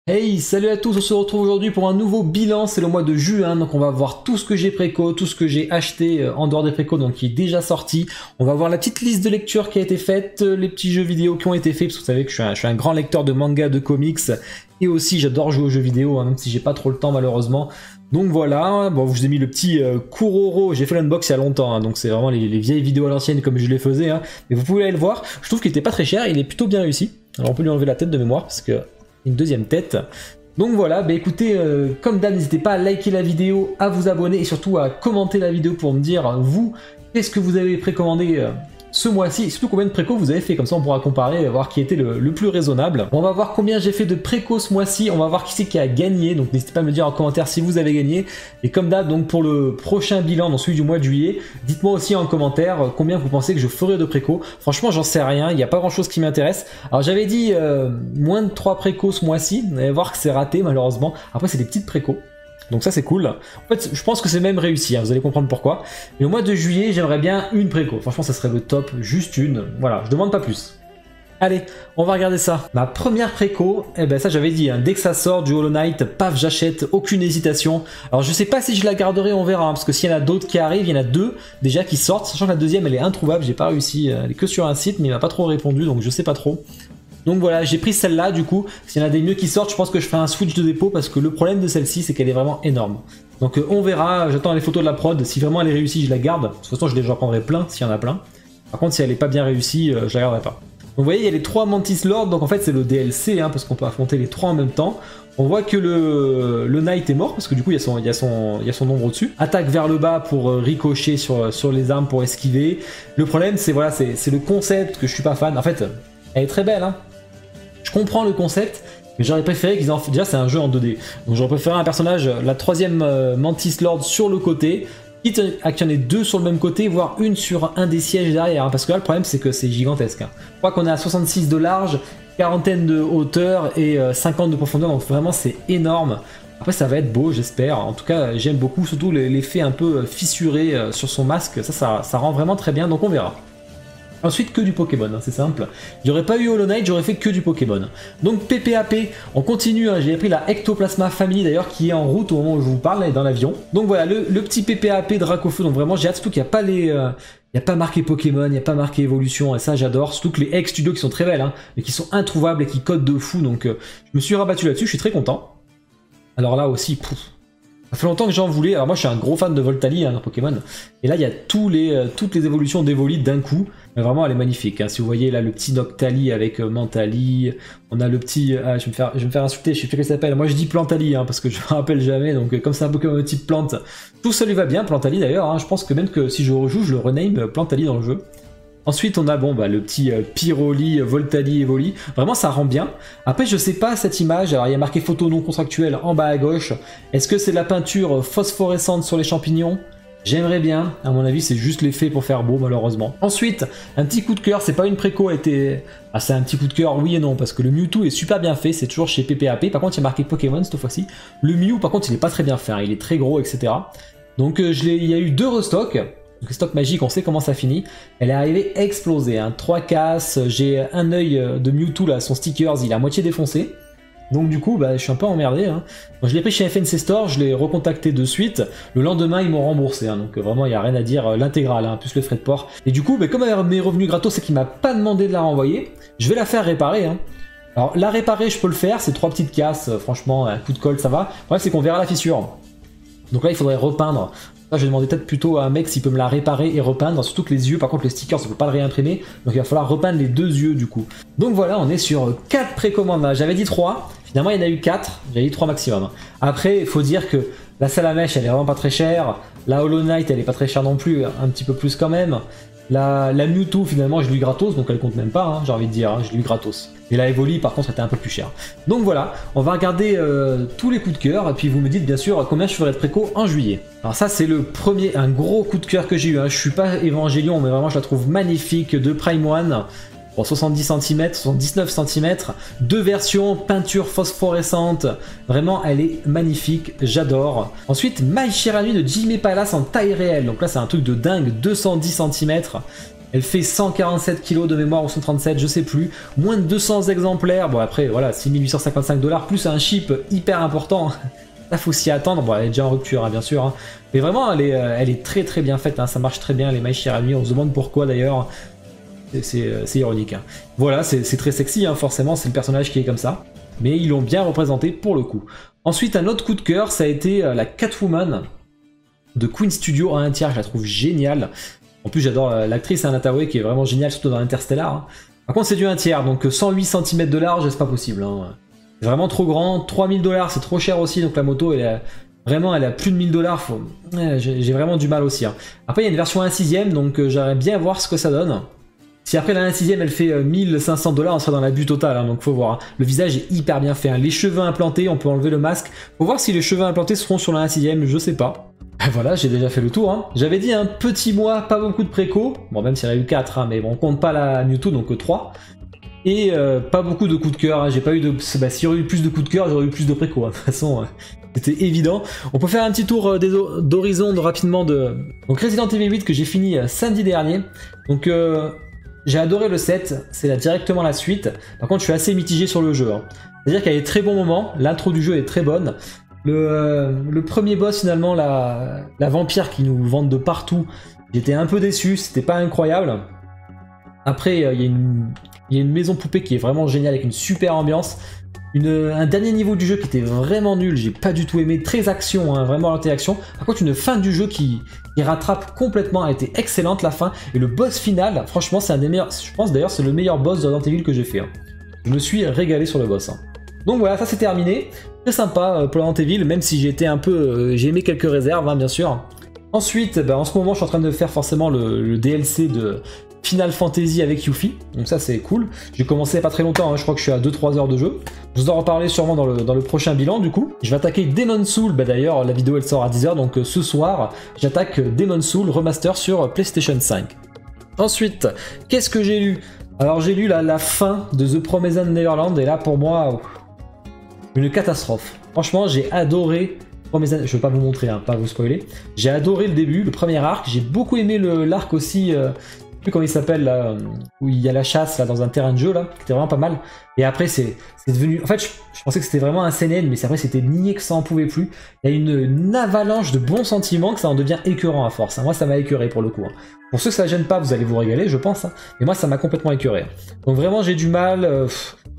Hey, salut à tous, on se retrouve aujourd'hui pour un nouveau bilan, c'est le mois de juin, donc on va voir tout ce que j'ai préco, tout ce que j'ai acheté en dehors des préco, donc qui est déjà sorti. On va voir la petite liste de lecture qui a été faite, les petits jeux vidéo qui ont été faits, parce que vous savez que je suis un grand lecteur de manga, de comics, et aussi j'adore jouer aux jeux vidéo, même si j'ai pas trop le temps malheureusement. Donc voilà, bon, je vous ai mis le petit Kuroro, j'ai fait l'unbox il y a longtemps, donc c'est vraiment les vieilles vidéos à l'ancienne comme je les faisais, mais vous pouvez aller le voir, je trouve qu'il était pas très cher, il est plutôt bien réussi. Alors on peut lui enlever la tête de mémoire, parce que une deuxième tête. Donc voilà, bah écoutez, comme d'hab, n'hésitez pas à liker la vidéo, à vous abonner et surtout à commenter la vidéo pour me dire, vous, qu'est-ce que vous avez précommandé ce mois-ci et surtout combien de préco vous avez fait, comme ça on pourra comparer et voir qui était le plus raisonnable. On va voir combien j'ai fait de préco ce mois-ci, on va voir qui c'est qui a gagné, donc n'hésitez pas à me dire en commentaire si vous avez gagné. Et comme d'hab, donc pour le prochain bilan, dans celui du mois de juillet, dites-moi aussi en commentaire combien vous pensez que je ferai de préco. Franchement j'en sais rien, il n'y a pas grand-chose qui m'intéresse. Alors j'avais dit moins de 3 préco ce mois-ci, vous allez voir que c'est raté malheureusement. Après c'est des petites préco. Donc ça c'est cool. En fait je pense que c'est même réussi, vous allez comprendre pourquoi. Et au mois de juillet j'aimerais bien une préco. Franchement ça serait le top, juste une. Voilà, je demande pas plus. Allez, on va regarder ça. Ma première préco, eh ben ça j'avais dit, dès que ça sort du Hollow Knight, paf j'achète, aucune hésitation. Alors je sais pas si je la garderai, on verra, parce que s'il y en a d'autres qui arrivent, il y en a deux déjà qui sortent, sachant que la deuxième elle est introuvable, j'ai pas réussi, elle est que sur un site, mais il m'a pas trop répondu, donc je sais pas trop. Donc voilà, j'ai pris celle-là du coup, s'il y en a des mieux qui sortent, je pense que je ferai un switch de dépôt parce que le problème de celle-ci c'est qu'elle est vraiment énorme. Donc on verra, j'attends les photos de la prod, si vraiment elle est réussie je la garde, de toute façon je déjà prendrai plein s'il y en a plein. Par contre si elle est pas bien réussie, je la garderai pas. Donc vous voyez il y a les 3 Mantis Lord, donc en fait c'est le DLC parce qu'on peut affronter les 3 en même temps. On voit que le Knight est mort parce que du coup il y a son ombre au-dessus. Attaque vers le bas pour ricocher sur les armes pour esquiver. Le problème c'est voilà, c'est le concept que je suis pas fan. En fait elle est très belle Je comprends le concept, mais j'aurais préféré qu'ils en... Déjà, c'est un jeu en 2D. Donc j'aurais préféré un personnage, la 3ème Mantis Lord sur le côté, quitte à qu'il y en ait 2 sur le même côté, voire une sur un des sièges derrière. Parce que là, le problème, c'est que c'est gigantesque. Je crois qu'on est à 66 de large, 40aine de hauteur et 50 de profondeur. Donc vraiment, c'est énorme. Après, ça va être beau, j'espère. En tout cas, j'aime beaucoup, surtout l'effet un peu fissuré sur son masque. Ça rend vraiment très bien, donc on verra. Ensuite que du Pokémon, c'est simple. J'aurais pas eu Hollow Knight, j'aurais fait que du Pokémon. Donc PPAP, on continue, j'ai pris la Ectoplasma Family d'ailleurs qui est en route au moment où je vous parle, elle est dans l'avion. Donc voilà, le petit PPAP Dracofeu, donc vraiment j'ai hâte, surtout qu'il n'y a pas les... il n'y a pas marqué Pokémon, il n'y a pas marqué évolution, et ça j'adore, surtout que les ex-studios qui sont très belles, mais qui sont introuvables et qui codent de fou, donc je me suis rabattu là-dessus, je suis très content. Alors là aussi, ça fait longtemps que j'en voulais. Alors moi je suis un gros fan de Voltali dans Pokémon. Et là il y a toutes les évolutions d'Evoli d'un coup. Mais vraiment elle est magnifique. Si vous voyez là le petit Noctali avec Mentali. On a le petit... je vais me faire insulter, je sais plus comment il s'appelle. Moi je dis Plantali parce que je me rappelle jamais. Donc comme c'est un Pokémon de type plante, tout ça lui va bien Plantali d'ailleurs. Je pense que même que si je rejoue je le rename Plantali dans le jeu. Ensuite on a le petit Pyroli, Voltali, Evoli. Vraiment ça rend bien. Après je sais pas cette image, alors il y a marqué photo non contractuelle en bas à gauche. Est-ce que c'est de la peinture phosphorescente sur les champignons? J'aimerais bien, à mon avis c'est juste l'effet pour faire beau malheureusement. Ensuite, un petit coup de cœur, c'est pas une préco, c'est un petit coup de cœur oui et non, parce que le Mewtwo est super bien fait, c'est toujours chez PPAP, par contre il y a marqué Pokémon cette fois-ci. Le Mew par contre il est pas très bien fait, il est très gros etc. Donc il y a eu 2 restocks. Donc stock magique, on sait comment ça finit. Elle est arrivée explosée, 3 casses, j'ai un œil de Mewtwo là, son stickers il est à moitié défoncé. Donc du coup je suis un peu emmerdé. Donc, je l'ai pris chez FNC Store, je l'ai recontacté de suite. Le lendemain ils m'ont remboursé, donc vraiment il n'y a rien à dire, l'intégrale, plus le frais de port. Et du coup comme mes revenus gratos c'est qu'il m'a pas demandé de la renvoyer, je vais la faire réparer. Alors la réparer je peux le faire, c'est 3 petites casses, franchement un coup de colle ça va. Le problème c'est qu'on verra la fissure. Donc là il faudrait repeindre. Là, je vais demander peut-être plutôt à un mec s'il peut me la réparer et repeindre, surtout que les yeux, par contre les stickers, on peut pas le réimprimer, donc il va falloir repeindre les 2 yeux du coup. Donc voilà, on est sur 4 précommandes, j'avais dit 3, finalement il y en a eu 4, j'avais dit 3 maximum. Après, il faut dire que la salle à mèche, elle est vraiment pas très chère, la Hollow Knight, elle est pas très chère non plus, un petit peu plus quand même. La Mewtwo, finalement, je l'ai eu gratos, donc elle compte même pas, j'ai envie de dire, je l'ai eu gratos. Et la Evoli, par contre, était un peu plus chère. Donc voilà, on va regarder tous les coups de cœur, et puis vous me dites bien sûr combien je ferai de préco en juillet. Alors ça, c'est le premier, un gros coup de cœur que j'ai eu. Je suis pas Évangélion, mais vraiment, je la trouve magnifique, de Prime One. Pour 70 cm, 79 cm, 2 versions, peinture phosphorescente, vraiment elle est magnifique, j'adore. Ensuite, My Chère Amie de Jimmy Palace en taille réelle, donc là c'est un truc de dingue, 210 cm, Elle fait 147 kg de mémoire ou 137, je sais plus. Moins de 200 exemplaires. Bon après voilà, 6855 $, plus un chip hyper important. Là faut s'y attendre. Bon, elle est déjà en rupture hein, bien sûr. Hein. Mais vraiment elle est très très bien faite. Hein. Ça marche très bien les mailles Shiranui. On se demande pourquoi d'ailleurs. C'est ironique. Hein. Voilà, c'est très sexy hein, forcément. C'est le personnage qui est comme ça. Mais ils l'ont bien représenté pour le coup. Ensuite un autre coup de cœur, ça a été la Catwoman de Queen Studio en 1/3. Je la trouve géniale. En plus, j'adore l'actrice Anna Hathaway qui est vraiment géniale, surtout dans Interstellar. Hein. Par contre, c'est du 1/3, donc 108 cm de large, c'est pas possible. Hein. C'est vraiment trop grand. 3000 $, c'est trop cher aussi, donc la moto, elle a plus de 1000 $. J'ai vraiment du mal aussi. Hein. Après, il y a une version 1/6, donc j'aimerais bien voir ce que ça donne. Si après la 1/6 elle fait 1500 $, on sera dans l'abus total, hein, donc faut voir. Hein. Le visage est hyper bien fait. Hein. Les cheveux implantés, on peut enlever le masque. Faut voir si les cheveux implantés seront sur la 1/6, je sais pas. Voilà, j'ai déjà fait le tour. Hein. J'avais dit un petit mois, pas beaucoup de préco. Bon, même s'il y en a eu 4, hein, mais bon, on compte pas la Mewtwo, donc 3. Et pas beaucoup de coups de cœur. Hein. J'ai pas eu de. Bah, s'il y aurait eu plus de coups de cœur, j'aurais eu plus de préco. Hein. De toute façon, c'était évident. On peut faire un petit tour d'horizon rapidement de. Donc Resident Evil 8 que j'ai fini samedi dernier. Donc j'ai adoré le 7, c'est directement la suite. Par contre, je suis assez mitigé sur le jeu. Hein. C'est-à-dire qu'il y a des très bons moments. L'intro du jeu est très bonne. Le premier boss finalement, la vampire qui nous vante de partout, j'étais un peu déçu, c'était pas incroyable. Après il y a une maison poupée qui est vraiment géniale avec une super ambiance. Un dernier niveau du jeu qui était vraiment nul, j'ai pas du tout aimé, très action, hein, vraiment orienté action. Par contre une fin du jeu qui rattrape complètement, a été excellente la fin. Et le boss final, franchement c'est un des meilleurs, je pense d'ailleurs c'est le meilleur boss de Resident Evil que j'ai fait. Hein. Je me suis régalé sur le boss. Hein. Donc voilà, ça c'est terminé. Très sympa pour Resident Evil, même si j'ai été un peu... j'ai aimé quelques réserves, hein, bien sûr. Ensuite, en ce moment, je suis en train de faire forcément le DLC de Final Fantasy avec Yuffie. Donc ça, c'est cool. J'ai commencé il n'y a pas très longtemps, hein, je crois que je suis à 2-3 heures de jeu. Je vous en reparler sûrement dans le prochain bilan, du coup. Je vais attaquer Demon's Souls. D'ailleurs, la vidéo, elle sort à 10h, donc ce soir, j'attaque Demon's Souls Remaster sur PlayStation 5. Ensuite, qu'est-ce que j'ai lu? Alors, j'ai lu la fin de The Promised Neverland, et là, pour moi... une catastrophe. Franchement, j'ai adoré. Je ne vais pas vous montrer, hein, pas vous spoiler. J'ai adoré le début, le premier arc. J'ai beaucoup aimé l'arc aussi. Je sais plus comment il s'appelle là, où il y a la chasse là dans un terrain de jeu là, qui était vraiment pas mal. Et après, c'est devenu. En fait, je pensais que c'était vraiment un CNN, mais après c'était nié que ça en pouvait plus. Il y a une avalanche de bons sentiments que ça en devient écœurant à force. Hein. Moi, ça m'a écœuré pour le coup. Hein. Pour ceux que ça gêne pas, vous allez vous régaler, je pense. Hein. Mais moi, ça m'a complètement écœuré. Donc vraiment, j'ai du mal.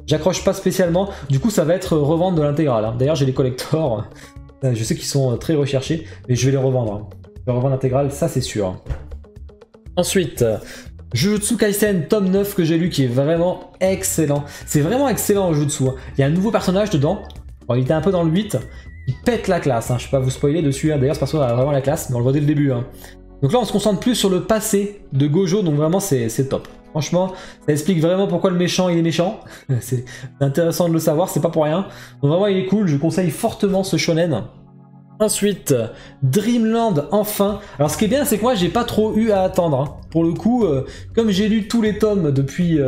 J'accroche pas spécialement, du coup ça va être revendre de l'intégrale. Hein. D'ailleurs j'ai les collectors, je sais qu'ils sont très recherchés, mais je vais les revendre. Hein. Je vais revendre l'intégrale, ça c'est sûr. Ensuite, Jujutsu Kaisen tome 9 que j'ai lu qui est vraiment excellent. C'est vraiment excellent au Jujutsu. Hein. Il y a un nouveau personnage dedans, bon, il était un peu dans le 8, il pète la classe, hein. Je ne vais pas vous spoiler dessus, hein. D'ailleurs ce personnage a vraiment la classe, mais on le voit dès le début. Hein. Donc là on se concentre plus sur le passé de Gojo, donc vraiment c'est top. Franchement, ça explique vraiment pourquoi le méchant il est méchant. C'est intéressant de le savoir, c'est pas pour rien. Donc vraiment il est cool, je conseille fortement ce shonen. Ensuite, Dreamland enfin. Alors ce qui est bien c'est que moi j'ai pas trop eu à attendre. Hein. Pour le coup, comme j'ai lu tous les tomes depuis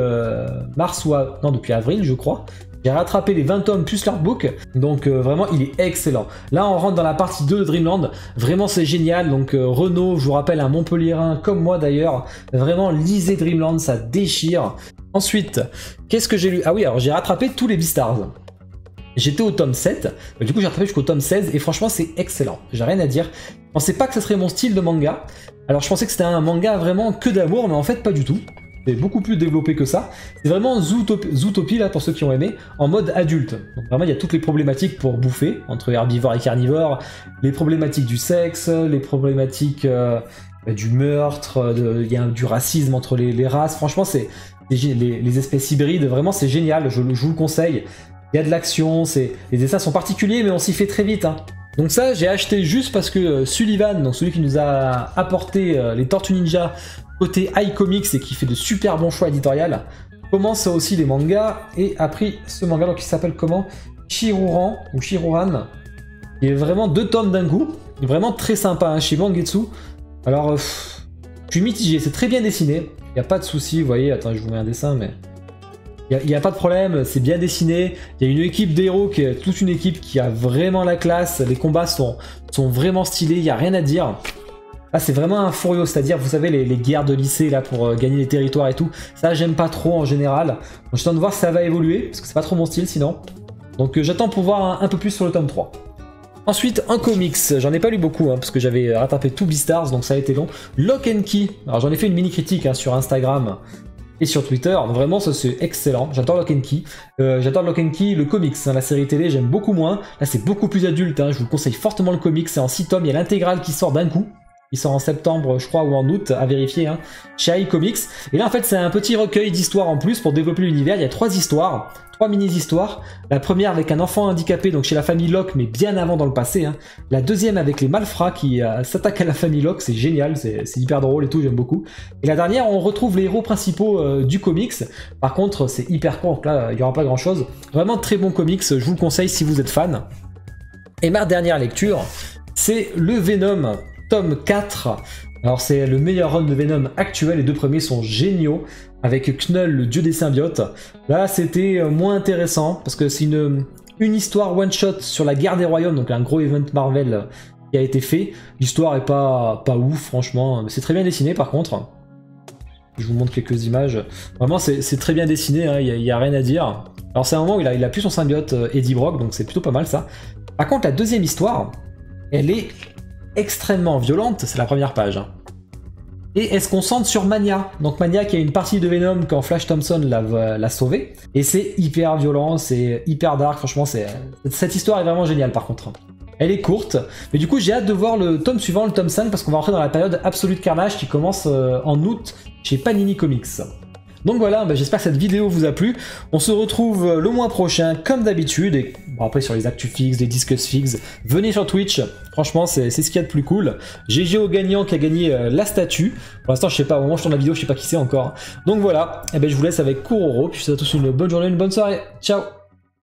mars ou depuis avril je crois. J'ai rattrapé les 20 tomes plus l'artbook, donc vraiment il est excellent. Là on rentre dans la partie 2 de Dreamland, vraiment c'est génial, donc Renaud, je vous rappelle un Montpellierin comme moi d'ailleurs, vraiment lisez Dreamland, ça déchire. Ensuite, qu'est-ce que j'ai lu? Ah oui, alors j'ai rattrapé tous les Beastars. J'étais au tome 7, du coup j'ai rattrapé jusqu'au tome 16 et franchement c'est excellent, j'ai rien à dire. Je pensais pas que ce serait mon style de manga, alors je pensais que c'était un manga vraiment que d'amour, mais en fait pas du tout. C'est beaucoup plus développé que ça. C'est vraiment Zootopie, là, pour ceux qui ont aimé, en mode adulte. Donc vraiment, il y a toutes les problématiques pour bouffer, entre herbivores et carnivores, les problématiques du sexe, les problématiques du meurtre, il y a du racisme entre les races. Franchement, les espèces hybrides, vraiment, c'est génial, je vous le conseille. Il y a de l'action, les dessins sont particuliers, mais on s'y fait très vite. Hein. Donc ça, j'ai acheté juste parce que Sullivan, donc celui qui nous a apporté les Tortues Ninja, côté iComics et qui fait de super bons choix éditoriaux, commence aussi les mangas et a pris ce manga donc, qui s'appelle comment? Shiruran ou Shiruran, qui est vraiment 2 tomes d'un coup, vraiment très sympa hein, chez Mangetsu. Alors, je suis mitigé, c'est très bien dessiné, il n'y a pas de souci, vous voyez, attends, je vous mets un dessin, mais il n'y a pas de problème, c'est bien dessiné, il y a une équipe d'héros, toute une équipe qui a vraiment la classe, les combats sont vraiment stylés, il n'y a rien à dire. Là, c'est vraiment un Furio, c'est-à-dire, vous savez, les guerres de lycée, là, pour gagner les territoires et tout. Ça, j'aime pas trop en général. Donc, j'attends de voir si ça va évoluer, parce que c'est pas trop mon style sinon. Donc, j'attends pour voir un peu plus sur le tome 3. Ensuite, en comics, j'en ai pas lu beaucoup, hein, parce que j'avais rattrapé tout Beastars, donc ça a été long. Lock and Key, alors j'en ai fait une mini critique hein, sur Instagram et sur Twitter, donc vraiment ça c'est excellent, j'adore Lock and Key. J'adore Lock and Key, le comics, hein, la série télé j'aime beaucoup moins. Là c'est beaucoup plus adulte, hein, je vous conseille fortement le comics, c'est en 6 tomes, il y a l'intégrale qui sort d'un coup. Il sort en septembre, je crois, ou en août, à vérifier, hein, chez AI Comics. Et là, en fait, c'est un petit recueil d'histoires en plus pour développer l'univers. Il y a 3 histoires, 3 mini-histoires. La première avec un enfant handicapé, donc chez la famille Locke, mais bien avant dans le passé. Hein. La deuxième avec les malfrats qui s'attaquent à la famille Locke, c'est génial, c'est hyper drôle et tout, j'aime beaucoup. Et la dernière, on retrouve les héros principaux du comics. Par contre, c'est hyper court, donc là, il n'y aura pas grand-chose. Vraiment très bon comics, je vous le conseille si vous êtes fan. Et ma dernière lecture, c'est le Venom. Tome 4, alors c'est le meilleur run de Venom actuel, les 2 premiers sont géniaux, avec Knull, le dieu des symbiotes. Là c'était moins intéressant, parce que c'est une histoire one-shot sur la guerre des royaumes, donc un gros event Marvel qui a été fait. L'histoire est pas ouf franchement, mais c'est très bien dessiné par contre. Je vous montre quelques images. Vraiment c'est très bien dessiné, hein, y a rien à dire. Alors c'est un moment où il a plus son symbiote Eddie Brock, donc c'est plutôt pas mal ça. Par contre la deuxième histoire, elle est extrêmement violente, c'est la première page. Hein. Et elle se concentre sur Mania. Donc Mania qui a une partie de Venom quand Flash Thompson l'a sauvé. Et c'est hyper violent, c'est hyper dark, franchement cette histoire est vraiment géniale par contre. Elle est courte, mais du coup j'ai hâte de voir le tome suivant, le tome 5, parce qu'on va rentrer dans la période absolue de carnage qui commence en août chez Panini Comics. Donc voilà, j'espère que cette vidéo vous a plu. On se retrouve le mois prochain comme d'habitude. Et bon, après sur les actus fixes, les discus fixes, venez sur Twitch. Franchement, c'est ce qu'il y a de plus cool. GG au gagnant qui a gagné la statue. Pour l'instant, je sais pas, au moment où je tourne la vidéo, je sais pas qui c'est encore. Donc voilà, je vous laisse avec Kuroro. Puis je vous souhaite à tous une bonne journée, une bonne soirée. Ciao!